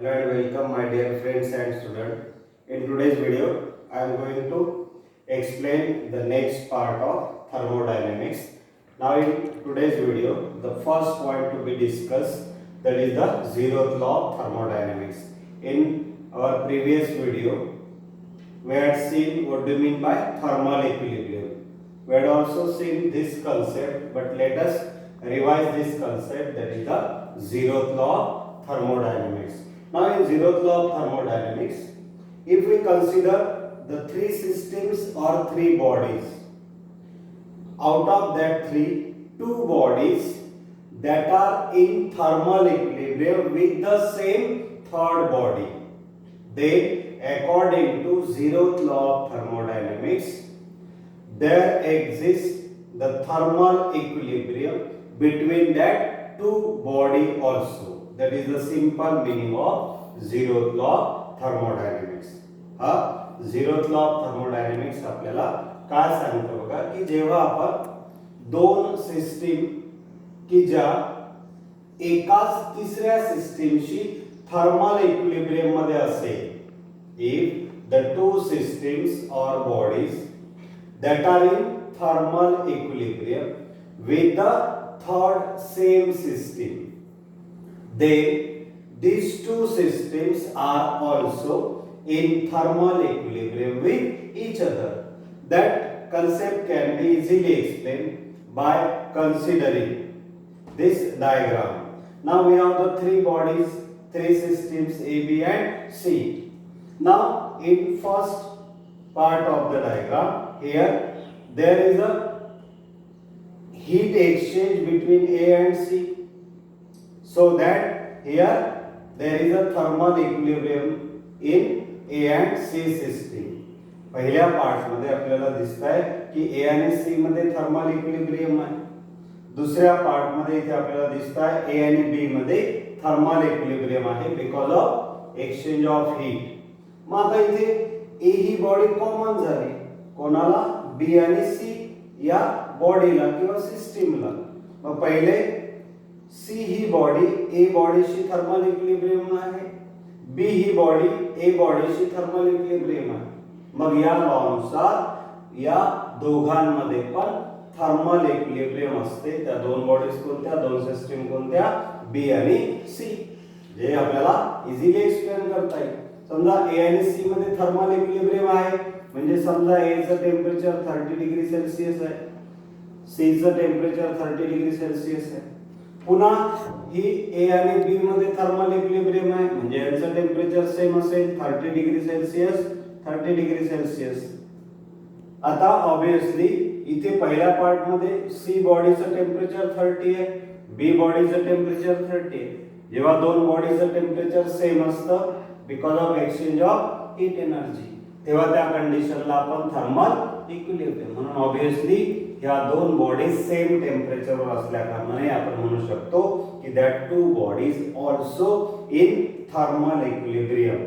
Hello and welcome my dear friends and students. In today's video, I am going to explain the next part of thermodynamics. Now in today's video, the first point to be discussed, that is the zeroth law of thermodynamics. In our previous video, we had seen what do you mean by thermal equilibrium. We had also seen this concept, but let us revise this concept, that is the zeroth law of thermodynamics. Now in zeroth law of thermodynamics, if we consider the three systems or three bodies, out of that three, two bodies that are in thermal equilibrium with the same third body, then according to zeroth law of thermodynamics, there exists the thermal equilibrium between that two body also. That is the simple meaning of zeroth law of thermodynamics. zeroth law of thermodynamics आपल्याला काय सांगतो बघा की जेव्हा आपण दोन system की ज्या एकाच तिसऱ्या सिस्टीमशी थर्मल इक्विलिब्रियम मध्ये असेल, if the two systems or bodies that are in thermal equilibrium with the third same system, then these two systems are also in thermal equilibrium with each other. That concept can be easily explained by considering this diagram. Now we have the three bodies, three systems A, B and C. Now in first part of the diagram, here there is a heat exchange between A and C. So that here there is a thermal equilibrium in A and C system. पहिल्या part मध्ये आपल्याला दिसतंय की A आणि C मध्ये thermal equilibrium आहे. दुसऱ्या part मध्ये इथे आपल्याला दिसतंय A आणि B मध्ये थर्मल इक्विलिब्रियम आहे because of exchange of heat. मग आता इथे A ही बॉडी कॉमन झाली कोणाला, B आणि C या बॉडीला किंवा सिस्टीमला. मग पहिले C ही बॉडी A बॉडीशी थर्मल इक्विलिब्रियम आहे, B ही बॉडी A बॉडीशी थर्मल इक्विलिब्रियम आहे. मग या लॉनुसार या दोघांमध्ये पण थर्मल इक्विलिब्रियम असते. त्या दोन बॉडीज कोणत्या, दोन सिस्टीम कोणत्या, B आणि C. जे आपल्याला इझिली एक्सप्लेन करता येईल. समजा A आणि C मध्ये थर्मल इक्विलिब्रियम आहे म्हणजे समजा A चं टेम्परेचर 30 डिग्री सेल्सिअस आहे, C चं टेम्परेचर 30 डिग्री सेल्सिअस आहे. पुन्हा ही A आणि B मध्ये थर्मल इक्विलिब्रियम आहे म्हणजे यांचं टेम्परेचर सेम असेल 30 डिग्री सेल्सिअस 30 डिग्री सेल्सिअस. आता ऑब्वियसली इथे पहिल्या पार्ट मध्ये C बॉडीचं टेम्परेचर 30 आहे, B बॉडीचं टेम्परेचर 30 आहे. जेव्हा दोन बॉडीचं टेम्परेचर सेम असतं because of exchange of heat energy, तेव्हा त्या कंडिशनला आपण थर्मल इक्विलिब्रियम म्हणून ऑब्वियसली ह्या दोन बॉडीज सेम टेम्परेचरवर असल्या कारणाने आपण म्हणू शकतो की that two bodies also in thermal equilibrium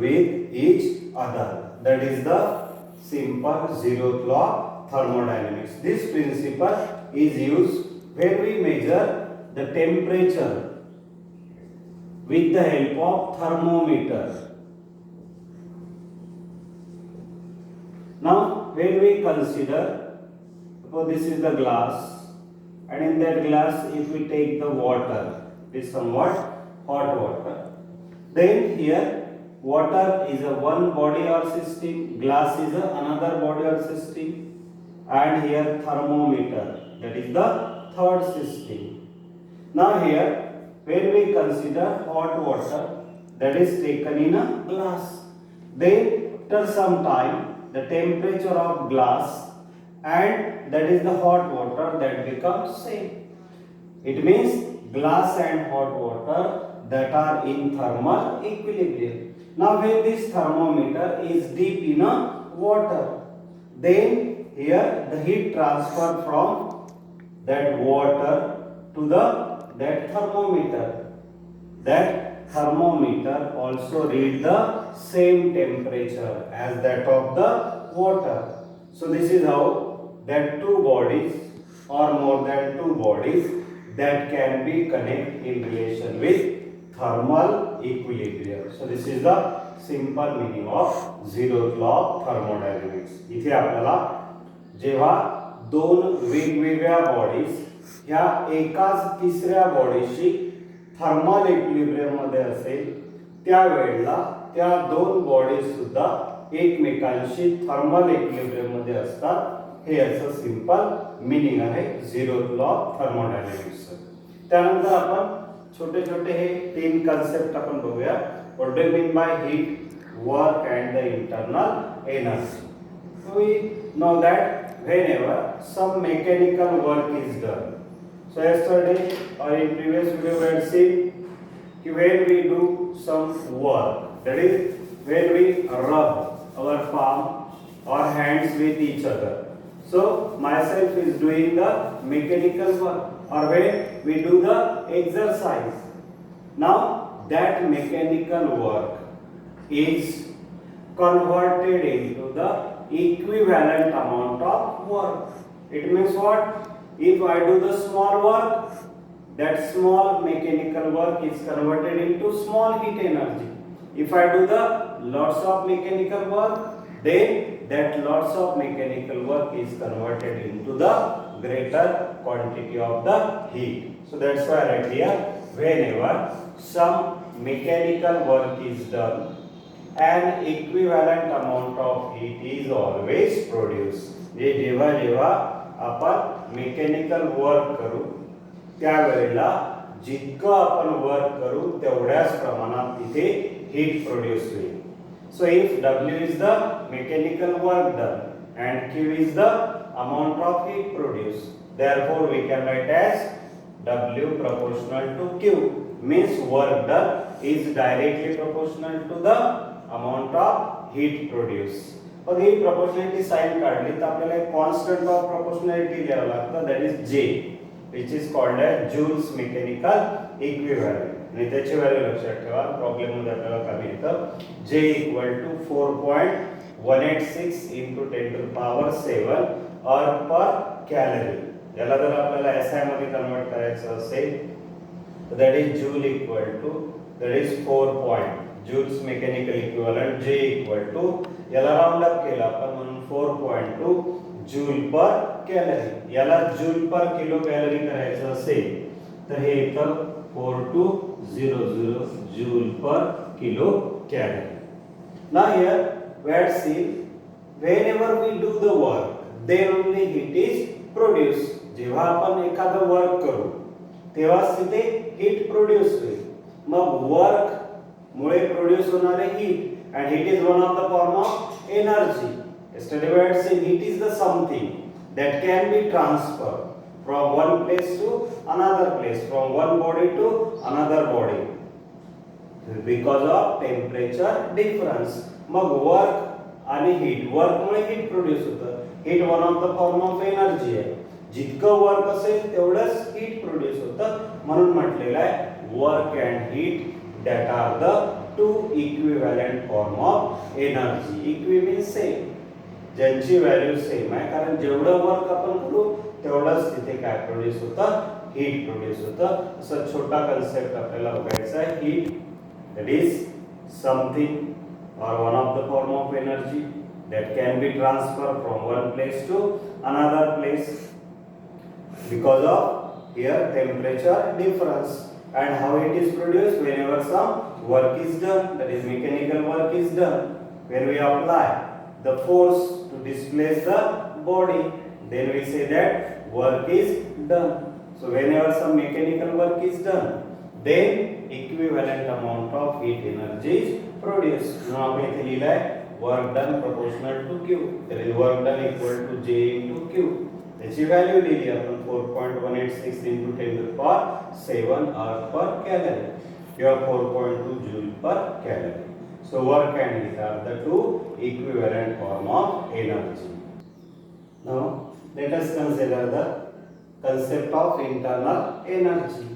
with each other. That is the simple zeroth law thermodynamics. This principle is used when we measure the temperature with the help of thermometer. Now when we consider, suppose this is the glass and in that glass if we take the water, it is somewhat hot water, then here water is a one body or system, glass is a another body or system, and here thermometer, that is the third system. Now here when we consider hot water that is taken in a glass, then after some time the temperature of glass and that is the hot water that becomes same. It means glass and hot water that are in thermal equilibrium. Now when this thermometer is deep in a water, then here the heat transfer from that water to that thermometer. That thermometer also read the same temperature as that of the water. So this is how that two bodies or more than two bodies that can be connected in relation with thermal equilibrium. So this is the simple meaning of zeroth law of thermodynamics. इथे आपल्याला जेव्हा दोन वेगवेगळ्या bodies ह्या एकाच तिसऱ्या बॉडीशी thermal equilibrium मध्ये असेल त्यावेळेला त्या दोन बॉडीज सुद्धा एकमेकांशी थर्मल इक्विलिब्रियम मध्ये असतात. हे याचं सिंपल मीनिंग आहे झिरोथ लॉ ऑफ थर्मोडायनामिक्स. त्यानंतर आपण छोटे छोटे हे तीन कन्सेप्ट आपण बघूया. What do you mean by heat, work and the internal energy. So we know that whenever some mechanical work is done. So yesterday or in previous video we had seen when we do some work, that is when we rub our palm or hands with each other. So myself is doing the mechanical work or when we do the exercise. Now that mechanical work is converted into the equivalent amount of work. It means what? If I do the small work, that small mechanical work is converted into small heat energy. If I do the lots of mechanical work, then that lots of mechanical work is converted into the greater quantity of the heat. So that's why I write here, whenever some mechanical work is done, an equivalent amount of heat is always produced. जे जेव्हा जेव्हा आपण mechanical work करू त्यावेळेला जितकं आपण work करू तेवढ्याच प्रमाणात तिथे हीट प्रोड्यूस होईल. So if W is the mechanical work done and Q is the amount of heat produced, therefore we can write as W proportional to Q, means work done is directly proportional to the amount of heat produced. मग ही proportionality sign काढली तर आपल्याला एक constant of proportionality लिहावं लागतं, that is J, which is called as Joule's mechanical equivalent. आणि त्याची व्हॅल्यू लक्षात ठेवा, प्रॉब्लेम मध्ये आपल्याला कमी येतं. J equal to 4.186 into 10 to the power 7 or per calorie. याला जर आपल्याला SI मध्ये कन्वर्ट करायचं असेल तर that is joule equal to that is 4. Joule's mechanical equivalent J equal to याला राउंड अप केला आपण म्हणून 4.2 जूल पर कॅलरी. याला जूल पर किलो कॅलरी करायचं असेल तर हे येतं 4200 जूल पर kilo calorie. Now here we had seen whenever we do the work then only heat is produced. जेव्हा आपण एखादं वर्क करू तेव्हा तिथे हीट प्रोड्यूस होईल. मग वर्क मुळे प्रोड्यूस होणारे heat and heat is one of the form of energy. Yesterday we had seen heat is the something that can be transferred from one place to another place, from one body to another body because of temperature difference. Mug work आणि heat, work मुळे heat produce होतं. Heat one of the form of energy आहे. जितकं work असेल तेवढंच heat produce होतं. म्हणून म्हटलेलं आहे work and heat that are the two equivalent form of energy. Equi means same, ज्यांची व्हॅल्यू सेम आहे, कारण जेवढं वर्क आपण करू तेवढंच तिथे काय प्रोड्यूस होतं, हीट प्रोड्यूस होतं. असं छोटा कन्सेप्ट आपल्याला बघायचा आहे. Heat that is something or one of the form of energy that can be transferred from one place to another place because of here temperature difference. And how it is produced? Whenever some work is done, that is mechanical work is done, when we apply the force to displace the body, then we say that work is done. So whenever some mechanical work is done, then equivalent amount of heat energy is produced. Now आपण इथे लिहिलं आहे work done proportional to Q, that is work done equal to J into Q. त्याची value लिहिली आपण 4.186 into 10 to the power 7 hour per calorie. Here 4.2 joule per calorie. So work and heat are the two equivalent form of energy. Now let us consider the concept of internal energy.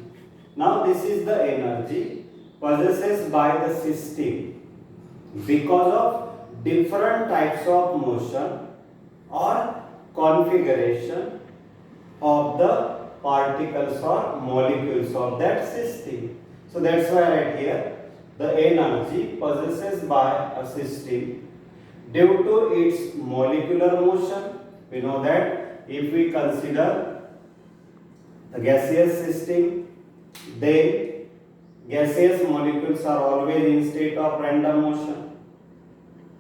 Now this is the energy possessed by the system because of different types of motion or configuration of the particles or molecules of that system. So that's why I write here the energy possessed by a system due to its molecular motion. We know that if we consider the gaseous system, then gaseous molecules are always in state of random motion.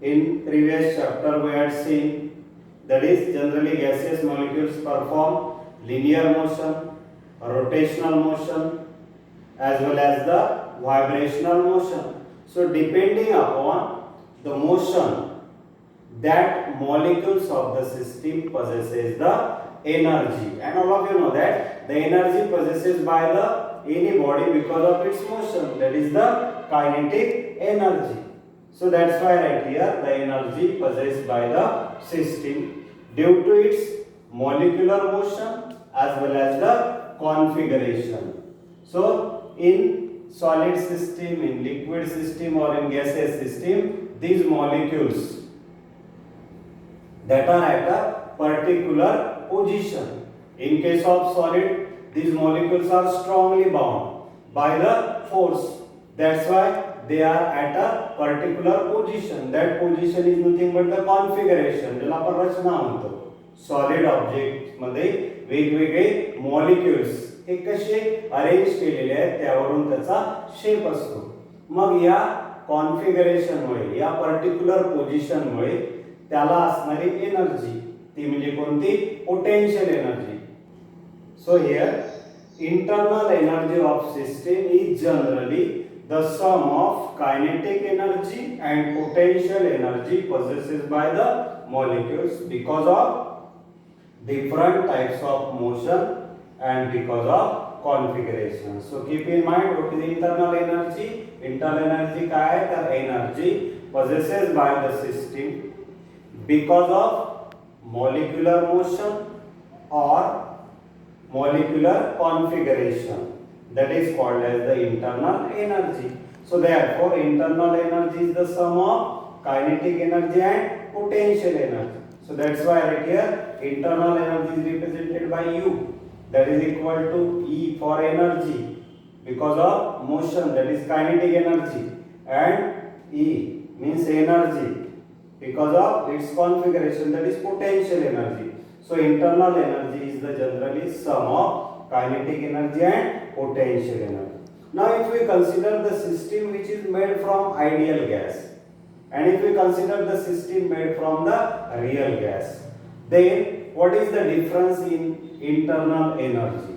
In previous chapter we had seen that is generally gaseous molecules perform linear motion, rotational motion as well as the vibrational motion. So depending upon the motion, that molecules of the system possesses the energy, and all of you know that the energy possessed by the any body because of its motion, that is the kinetic energy. So that's why right here the energy possessed by the system due to its molecular motion as well as the configuration. So in solid system, in liquid system or in gaseous system, these molecules that are at a particular position. In case of solid, these molecules are strongly bound by the force. That's why they are at a particular position. That position is nothing but the configuration, ज्याला आपण रचना म्हणतो. Solid object मध्ये वेगवेगळे molecules हे कसे arrange केलेले आहेत त्यावरून त्याचा शेप असतो. मग या कॉन्फिगरेशन मुळे, या पर्टिक्युलर पोझिशन मुळे त्याला असणारी एनर्जी ती म्हणजे कोणती, potential energy. So here internal energy of system is generally the sum of kinetic energy and potential energy possessed by the molecules because of different types of motion and because of configuration. So keep in mind what is internal energy. Internal energy काय आहे तर energy possessed by the system because of molecular motion or molecular configuration, that is called as the internal energy. So therefore internal energy is the sum of kinetic energy and potential energy. So that's why right here internal energy is represented by U, that is equal to E for energy because of motion, that is kinetic energy, and E means energy because of its configuration, that is potential energy. So internal energy is the generally sum of kinetic energy and potential energy. Now if we consider the system which is made from ideal gas and if we consider the system made from the real gas, then what is the difference in internal energy?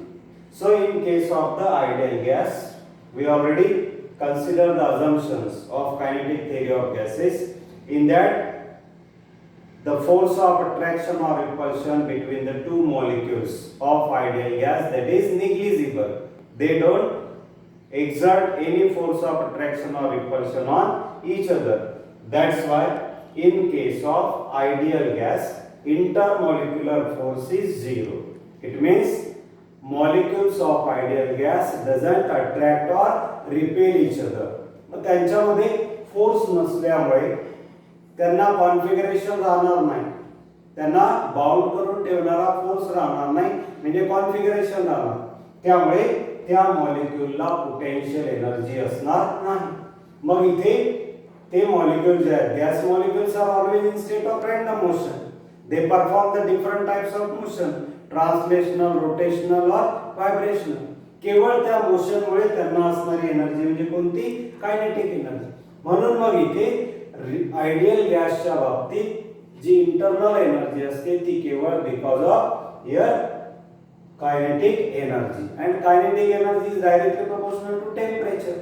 So in case of the ideal gas, we already consider the assumptions of kinetic theory of gases. In that the force of attraction or repulsion between the two molecules of ideal gas, that is negligible. They don't exert any force of attraction or repulsion on each other. That's why in case of ideal gas, intermolecular force is zero. It means molecules of ideal gas doesn't attract or repel each other. मग त्यांच्यामध्ये force नसल्यामुळे त्यांना configuration राहणार नाही, त्यांना bound करून ठेवणारा force राहणार नाही, म्हणजे कॉन्फिगरेशन राहणार. त्यामुळे त्या मॉलिक्यूलला पोटेन्शियल एनर्जी असणार नाही. मग इथे ते मॉलिक्यूल जे आहेत, gas molecules are always in state of random motion. They perform the different types of motion, translational, rotational और वायब्रेशनल. केवळ त्या मोशन मुळे त्यांना असणारी एनर्जी म्हणजे कोणती, कायनेटिक एनर्जी. म्हणून मग इथे आयडियल गॅसच्या बाबतीत जी इंटरनल एनर्जी असते ती केवळ because of here kinetic energy, and kinetic energy is directly proportional to temperature.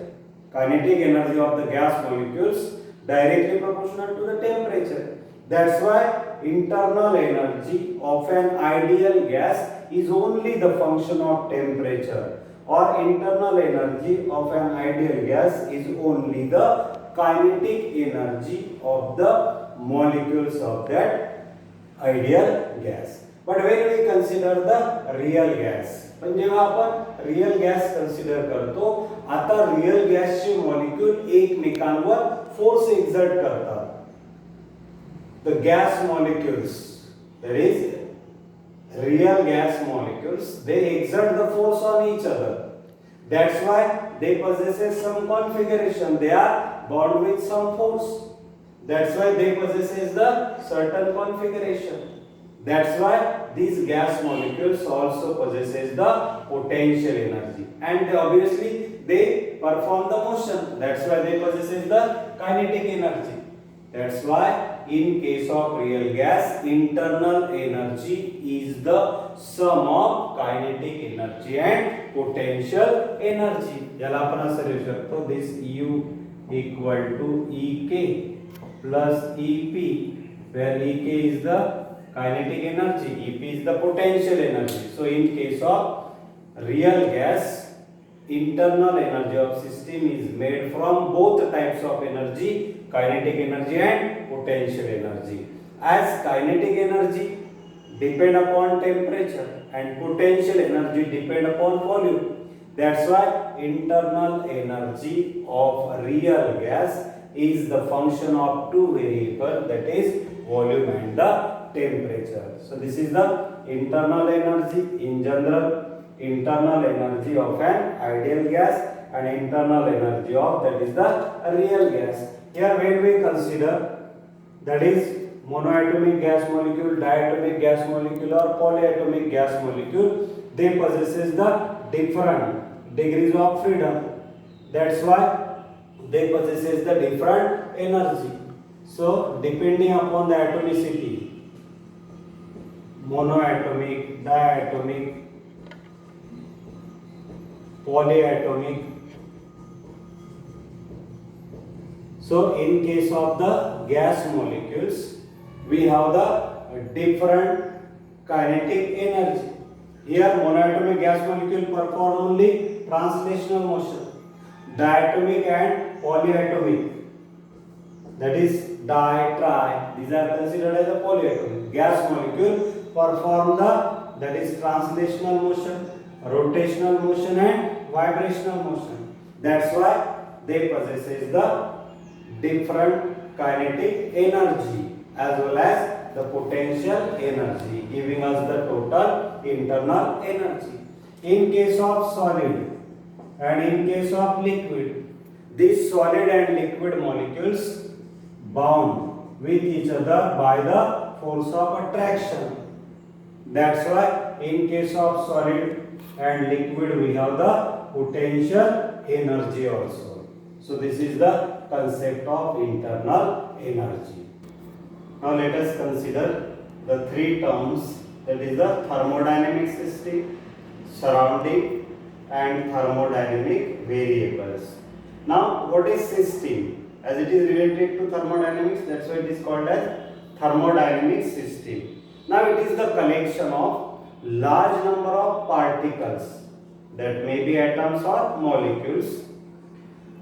Kinetic energy of the gas molecules directly proportional to the temperature. That's why internal energy of an ideal gas is only the function of temperature, or internal energy of an ideal gas is only the kinetic energy of the molecules of that ideal gas. But when we consider the real gas, पण जेव्हा आपण real gas consider करतो, आता real गॅसचे molecule एकमेकांवर force exert करतात. The gas molecules, that is real gas molecules, they exert the force on each other. That's why they possess some configuration. They are bound with some force. That's why they possess the certain configuration. That's why these gas molecules also possesses the potential energy, and obviously they perform the motion. That's why they possesses the kinetic energy. That's why in case of real gas, internal energy is the sum of kinetic energy and potential energy. ज्याला आपण असं लिहू शकतो, this U equal to EK plus EP, where EK is the kinetic energy, EP is the potential energy. So in case of real gas, internal energy of system is made from both types of energy, kinetic energy and potential energy. As kinetic energy depend upon temperature and potential energy depend upon volume. That's why internal energy of real gas is the function of two variables, that is volume and the temperature. So this is the internal energy. In general, internal energy of an ideal gas and internal energy of that is the real gas. Here when we consider, that is monoatomic gas molecule, diatomic gas molecule or polyatomic gas molecule, they possesses the different degrees of freedom. That's why they possesses the different energy. So depending upon the atomicity, monoatomic, diatomic, polyatomic. So in case of the gas molecules, we have the different kinetic energy. Here monoatomic gas molecule perform only translational motion. Diatomic and polyatomic, that is di, tri, these are considered as a polyatomic. Gas molecule perform the, that is translational motion, rotational motion and vibrational motion. That's why they possesses the different kinetic energy as well as the potential energy, giving us the total internal energy. In case of solid and in case of liquid, these solid and liquid molecules bound with each other by the force of attraction. That's why in case of solid and liquid we have the potential energy also. So this is the concept of internal energy. Now let us consider the three terms, that is the thermodynamic system, surrounding and thermodynamic variables. Now what is system? As it is related to thermodynamics, that's why it is called as thermodynamic system. Now it is the collection of large number of particles, that may be atoms or molecules,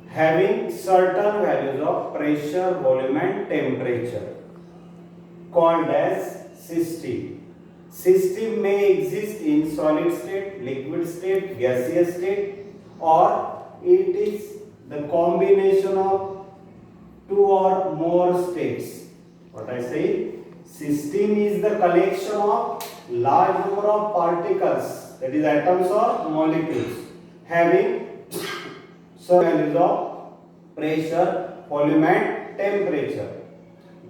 having certain values of pressure, volume and temperature, called as system. System may exist in solid state, liquid state, gaseous state, or it is the combination of two or more states. What I say, system is the collection of large number of particles, that is atoms or molecules, having some values of pressure, volume and temperature.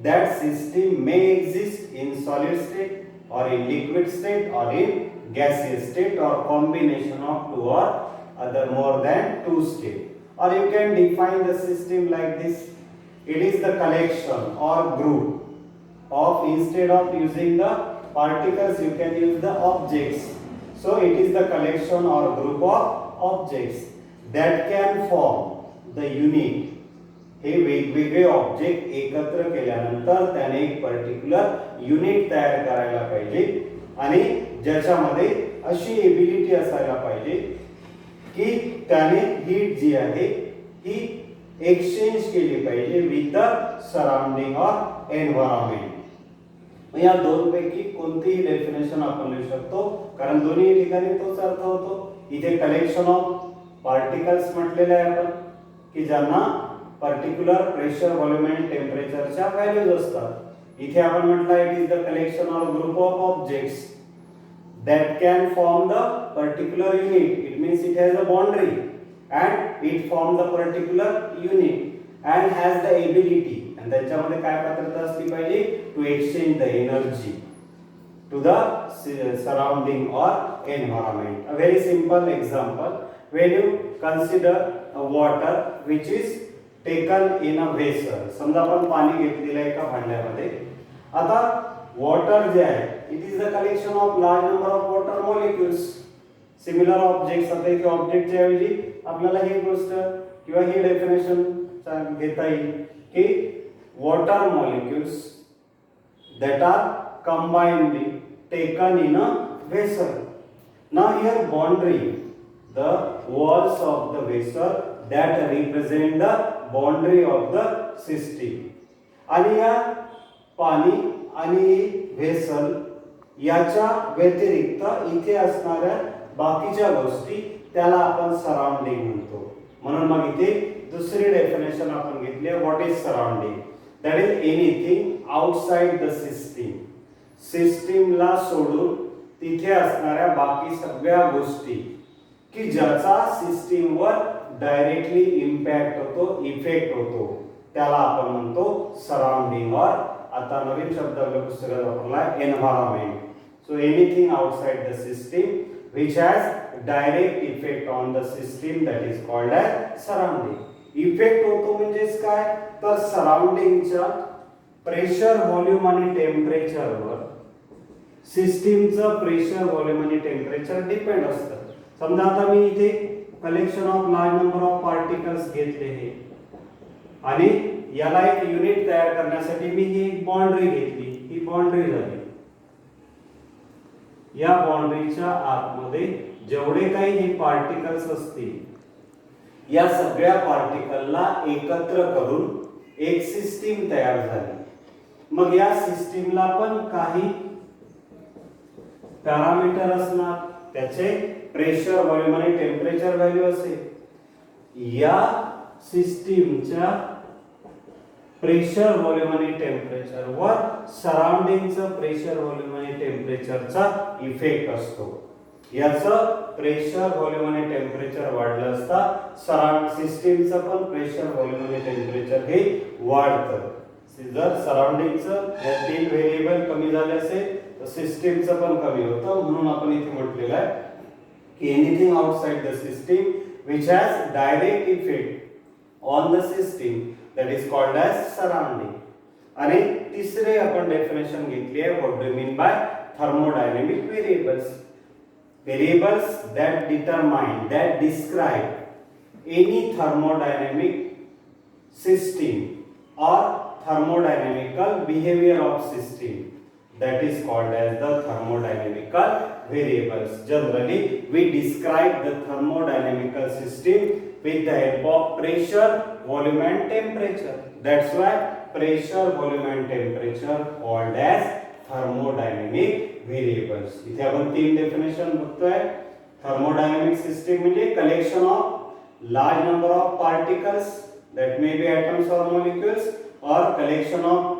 That system may exist in solid state or in liquid state or in gaseous state or combination of two or other more than two states. Or you can define the system like this. It is the collection or group of, instead of using the particles you can use the objects. So it is the collection or group of objects that can form the unit. हे वेगवेगळे object एकत्र केल्यानंतर त्याने एक particular unit तयार करायला पाहिजे आणि ज्याच्यामध्ये अशी एबिलिटी असायला पाहिजे की त्याने हीट जी आहे ही एक्सचेंज केली पाहिजे विथ द सराउंडिंग और एन्व्हायरमेंट. या दोन पैकी कोणतीही डेफिनेशन आपण लिहू शकतो, कारण दोन्ही ठिकाणी तोच अर्थ होतो. इथे कलेक्शन ऑफ पार्टिकल्स म्हटलेले आहे आपण की ज्यांना पर्टिक्युलर प्रेशर, व्हॉल्यूम अँड टेम्परेचरच्या व्हॅल्यूज असतात. इथे आपण म्हटलं it is the collection or group of objects that can form the particular unit. It means it has a boundary and it forms the particular unit and has the ability and त्याच्यामध्ये काय पात्रता असली पाहिजे to exchange the energy to the surrounding or environment. A very simple example, when you consider a water which is taken in a vessel. समजा आपण पाणी घेतलेलं आहे एका भांड्यामध्ये. आता वॉटर जे आहे it is the collection of large number of water molecules. Similar objects आता इथे ऑब्जेक्टच्या ऐवजी आपल्याला ही गोष्ट किंवा ही डेफिनेशन घेता येईल की water molecules that are combinedly taken in a vessel. Now here boundary, the walls of the vessel that represent the boundary of the system. आणि या पाणी आणि व्हेसल याच्या व्यतिरिक्त इथे असणाऱ्या बाकीच्या गोष्टी त्याला आपण सराउंडिंग म्हणतो. म्हणून मग इथे दुसरी डेफिनेशन आपण घेतली आहे what is surrounding. That is anything outside the system. सिस्टीमला सोडून तिथे असणाऱ्या बाकी सगळ्या गोष्टी की ज्याचा सिस्टीमवर डायरेक्टली इम्पॅक्ट होतो, इफेक्ट होतो, त्याला आपण म्हणतो सराउंडिंग. और आता नवीन शब्द आपल्या पुस्तकात वापरला environment. So anything outside the system which has direct effect on the system that is called as surrounding. Effect होतो म्हणजेच काय तर सराउंडिंगच्या प्रेशर, व्हॉल्यूम आणि टेम्परेचरवर सिस्टीमचं प्रेशर, व्हॉल्यूम आणि टेम्परेचर डिपेंड असतं. समजा आता मी इथे collection of large number of particles घेतले हे आणि याला एक युनिट तयार करण्यासाठी मी ही एक बाउंड्री घेतली. ही बाउंड्री झाली. या बाउंड्रीच्या आतमध्ये जेवढे काही हे पार्टिकल्स असतील या सगळ्या पार्टिकलला एकत्र करून एक सिस्टीम तयार झाली. मग या सिस्टीमला पण काही पॅरामीटर असणार, त्याचे प्रेशर, व्हॉल्यूम आणि टेम्परेचर व्हॅल्यू असेल. या सिस्टीमच्या प्रेशर, व्हॉल्यूम आणि टेम्परेचर वर सराउंडिंगचं प्रेशर, व्हॉल्यूम आणि टेम्परेचरचा इफेक्ट असतो. याचं प्रेशर, व्हॉल्यूम आणि टेम्परेचर वाढलं असता सिस्टीमचं पण प्रेशर, व्हॉल्यूम आणि टेम्परेचर हे वाढतं. जर सराउंडिंगचं या तीन व्हेरिएबल कमी झाले असेल तर सिस्टीमचं पण कमी होतं. म्हणून आपण इथे म्हटलेलं आहे की anything outside the system which has direct effect on the system that is called as surrounding. आणि तिसरे आपण डेफिनेशन घेतली आहे what do mean by thermodynamic variables. Variables that determine, that describe any thermodynamic system or thermodynamical behavior of system, that is called as the thermodynamical variables. Generally, we describe the thermodynamical system with the help of pressure, volume and temperature. That's why pressure, volume and temperature called as thermodynamic variables. इथे आपण तीन definition बघतोय. Thermodynamic system म्हणजे collection of large number of particles that may be atoms or molecules or collection of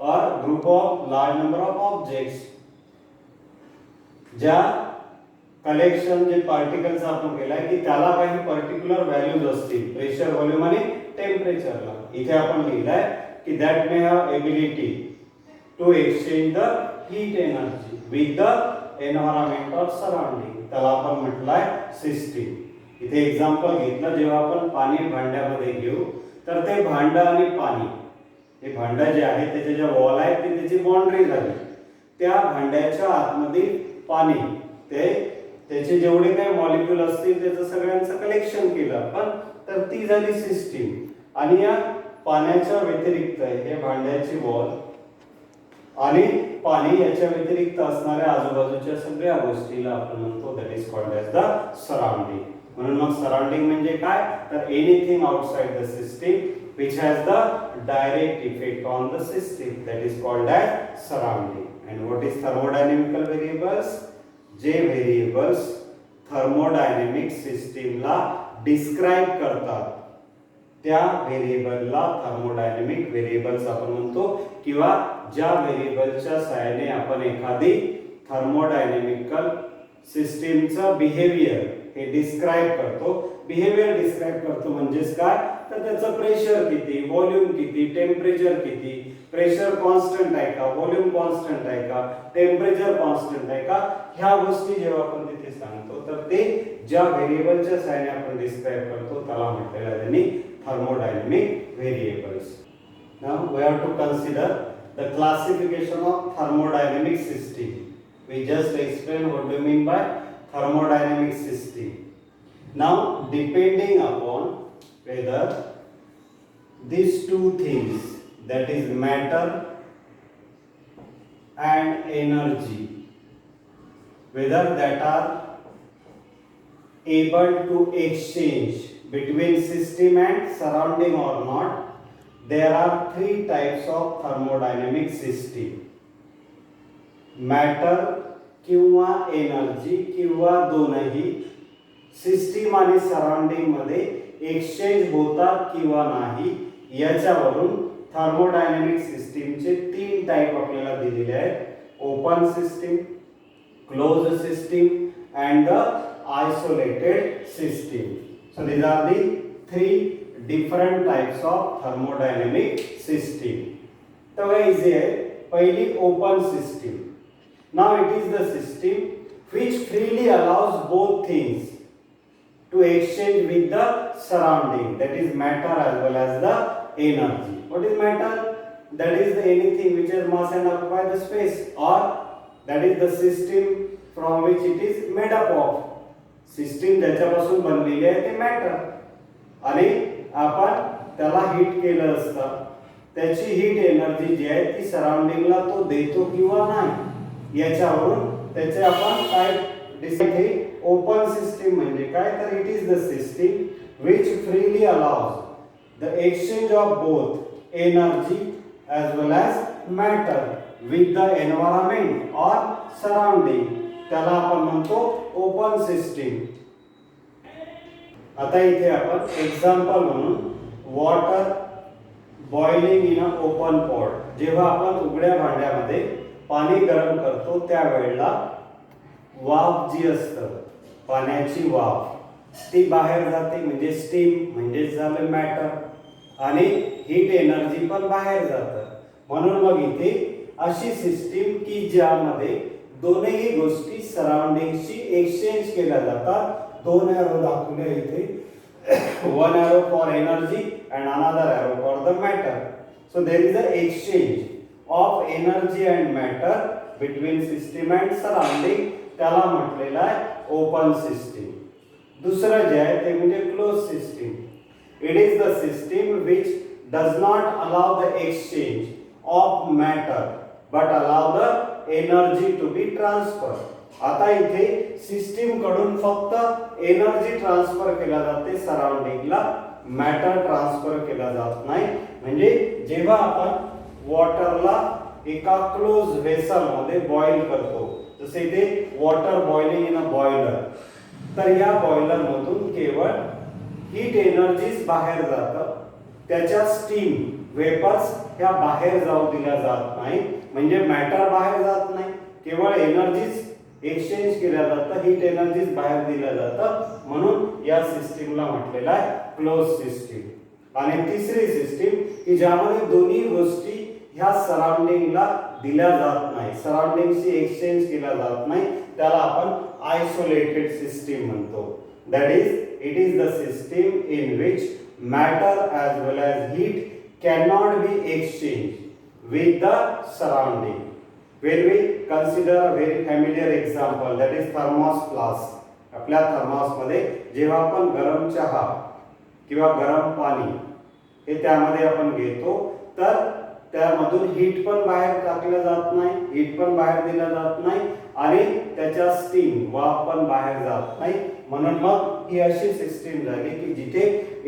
or group of large number of objects. ज्या collection जे particles आपण केलाय की त्याला काही पर्टिक्युलर व्हॅल्यूज असतील प्रेशर, व्हॉल्यूम आणि टेम्परेचरला. इथे आपण लिहिलंय की that may have ability to exchange the heat energy with the environment of surrounding. त्याला आपण म्हटलंय सिस्टीम. इथे एक्झाम्पल घेतलं, जेव्हा आपण पाणी भांड्यामध्ये घेऊ तर ते भांडं आणि पाणी, हे भांडं जे आहे त्याचे जे वॉल आहेत ते त्याची बाउंड्री झाली. त्या भांड्याच्या आतमध्ये पाणी ते त्याचे जेवढे काही मॉलिक्यूल असतील त्याचं सगळ्यांचं कलेक्शन केलं आपण, तर ती झाली सिस्टीम. आणि या पाण्याच्या व्यतिरिक्त हे भांड्याची वॉल आणि पाणी याच्या व्यतिरिक्त असणाऱ्या आजूबाजूच्या सगळ्या गोष्टीला आपण म्हणतो that is called as the surrounding. म्हणून मग सराउंडिंग म्हणजे काय तर anything outside the system which has the direct effect on the system that is called as surrounding. And what is thermodynamical variables? जे variables thermodynamic system ला describe करतात त्या व्हेरिएबलला थर्मोडायनामिक व्हेरिएबल्स आपण म्हणतो, किंवा ज्या व्हेरिएबलच्या सहाय्याने आपण एखादी थर्मोडायनामिकल सिस्टीमचा बिहेवियर हे डिस्क्राइब करतो. बिहेवियर डिस्क्राइब करतो म्हणजेच काय, तर त्याचं प्रेशर किती, व्हॉल्यूम किती, टेम्परेचर किती, प्रेशर कॉन्स्टंट आहे का, व्हॉल्यूम कॉन्स्टंट आहे का, टेम्परेचर कॉन्स्टंट आहे का, ह्या गोष्टी जेव्हा आपण तिथे सांगतो तर ते ज्या व्हेरिएबलच्या साहाय्याने आपण डिस्क्राइब करतो त्याला म्हटलेलं आहे त्यांनी thermodynamic variables. Now we have to consider the classification of thermodynamic system. We just explained what do you mean by thermodynamic system. Now depending upon whether these two things, that is matter and energy, whether that are able to exchange between system and surrounding or not, there are three types of thermodynamic system. Matter किंवा energy किंवा दोनही system आणि surrounding मध्ये exchange होतात किंवा नाही याच्यावरून thermodynamic सिस्टीमचे तीन टाइप आपल्याला दिलेले आहेत. Open system, closed system and the isolated system. So these are the three different types of thermodynamic system. तो easy है. पहली open system. Now it is the system which freely allows both things to exchange with the surrounding, that is matter as well as the energy. What is matter? That is the anything which has mass and occupy the space, or that is the system from which it is made up of. System ज्याच्यापासून बनलेली आहे ते matter, आणि आपण त्याला heat केलं असतं, त्याची हीट एनर्जी जी आहे ती सराउंडिंगला तो देतो किंवा नाही याच्यावरून त्याचे आपण काय डिसाइड. ओपन सिस्टीम म्हणजे काय, तर it is the system which freely allows the exchange of both energy as well as matter with the environment or surrounding, त्याला आपण म्हणतो ओपन सिस्टीम. आता इथे आपण एक्झाम्पल म्हणून water boiling in a open pot, जेव्हा आपण उघड्या भांड्यामध्ये पाणी गरम करतो त्यावेळेला वाफ जी असतं, पाण्याची वाफ ती बाहेर जाते म्हणजे स्टीम म्हणजे झालं मॅटर, आणि हीट एनर्जी पण बाहेर जातं. म्हणून मग इथे अशी सिस्टीम की ज्यामध्ये दोनही गोष्टी सराउंडिंगशी एक्सचेंज केल्या जातात. दोन एरो दाखवले इथे, one arrow for energy and another arrow for the matter. So there is a exchange of energy and matter between system and surrounding, त्याला म्हटलेलं आहे ओपन सिस्टीम. दुसरं जे आहे ते म्हणजे close system. It is the system which does not allow the exchange of matter but allow the energy to be transferred. आता इथे system कडून फक्त एनर्जी ट्रान्सफर केला जाते सराउंडिंगला, मॅटर ट्रान्सफर केला जात नाही. म्हणजे जेव्हा आपण वॉटरला एका क्लोज व्हेसल मध्ये बॉईल करतो, जसे इथे water boiling in a boiler, तर या बॉयलर मधून केवळ हीट एनर्जीज बाहेर जातं, त्याच्या स्टीम वेपर्स ह्या बाहेर जाऊ दिल्या जात नाही. म्हणजे मॅटर बाहेर जात नाही, केवळ एनर्जीज एक्सचेंज केल्या जातात, हीट एनर्जीज बाहेर दिल्या जातात. म्हणून या सिस्टीमला म्हटलेलं आहे क्लोज सिस्टीम. आणि तिसरी सिस्टीम की ज्यामध्ये दोन्ही गोष्टी ह्या सराउंडिंगला दिल्या जात नाही, सराउंडिंगशी एक्सचेंज केल्या जात नाही, त्याला आपण आयसोलेटेड सिस्टीम म्हणतो. That is it is the system in which matter as well as heat cannot be exchanged with the surrounding. When we consider a very familiar example, that is thermos flask. आपल्या थर्मॉस मध्ये जेव्हा आपण गरम चहा किंवा गरम पाणी हे त्यामध्ये आपण घेतो, तर त्यामधून हीट पण बाहेर टाकलं जात नाही, हीट पण बाहेर दिलं जात नाही, आणि त्याच्या स्टीम वाफ पण बाहेर जात नाही. म्हणून मग ही अशी सिस्टीम झाली की जिथे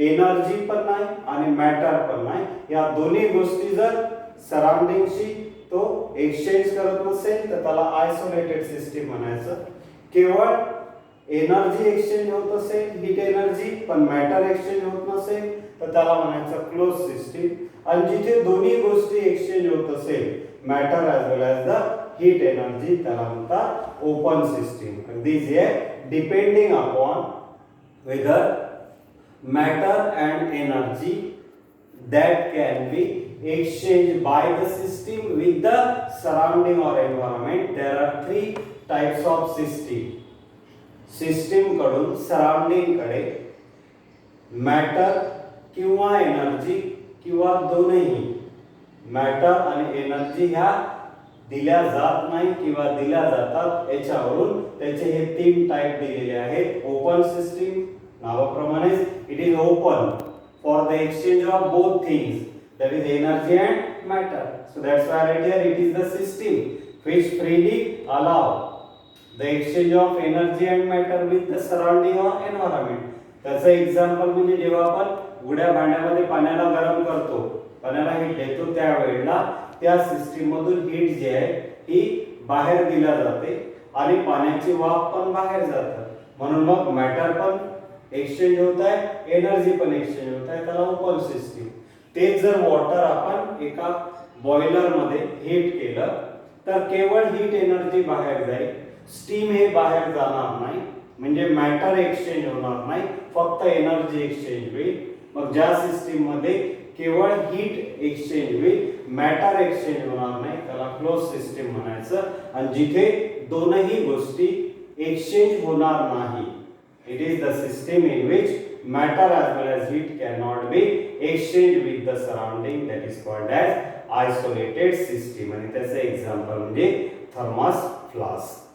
एनर्जी पण नाही आणि मॅटर पण नाही, या दोन्ही गोष्टी जर सराउंडिंगशी तो एक्सचेंज करत नसेल तर त्याला आयसोलेटेड सिस्टीम म्हणायचं. केवळ एनर्जी एक्सचेंज होत असेल, हीट एनर्जी, पण मॅटर एक्सचेंज होत नसेल तर त्याला म्हणायचं क्लोज सिस्टीम. आणि जिथे दोन्ही गोष्टी एक्सचेंज होत असेल, matter as well as the heat energy त्याला म्हणतात open system. This is depending upon whether matter and energy that can be exchanged by the system with the surrounding or environment. There are three types of system. System कडून surrounding कडे matter किंवा energy किंवा दोन्ही matter आणि energy ह्या दिल्या जात नाही किंवा दिल्या जातात. याच्यावरून त्याचे हे तीन टाइप दिलेले आहेत. ओपन सिस्टीम नावाप्रमाणेच it is open for the exchange of both things, that is energy and matter. So that's why right here it is the system which freely allow the exchange of energy and matter with the surrounding or environment. त्याचं example म्हणजे जेव्हा आपण उघड्या भांड्यामध्ये पाण्याला गरम करतो, पाण्याला हीट देतो, त्यावेळेला त्या सिस्टीम मधून हीट जी आहे ही बाहेर दिल्या जाते आणि पाण्याची वाफ पण बाहेर जाते. म्हणून मग मॅटर पण एक्सचेंज होत आहे, एनर्जी पण एक्सचेंज होत आहे, त्याला ओपन सिस्टीम. तेच जर वॉटर आपण एका बॉयलर मध्ये हीट केलं तर केवळ हीट एनर्जी बाहेर जाईल, स्टीम हे बाहेर जाणार नाही, म्हणजे मॅटर एक्सचेंज होणार नाही, फक्त एनर्जी एक्सचेंज होईल. मग ज्या सिस्टीम मध्ये केवळ हीट एक्सचेंज होईल, मॅटर एक्सचेंज होणार नाही, त्याला क्लोज सिस्टीम म्हणायचं. आणि जिथे दोनही गोष्टी एक्सचेंज होणार नाही, it is the system in which matter as well as heat cannot be exchanged with the surrounding, that is called as isolated system. आणि त्याचे एक्झाम्पल म्हणजे थर्मस फ्लास्क.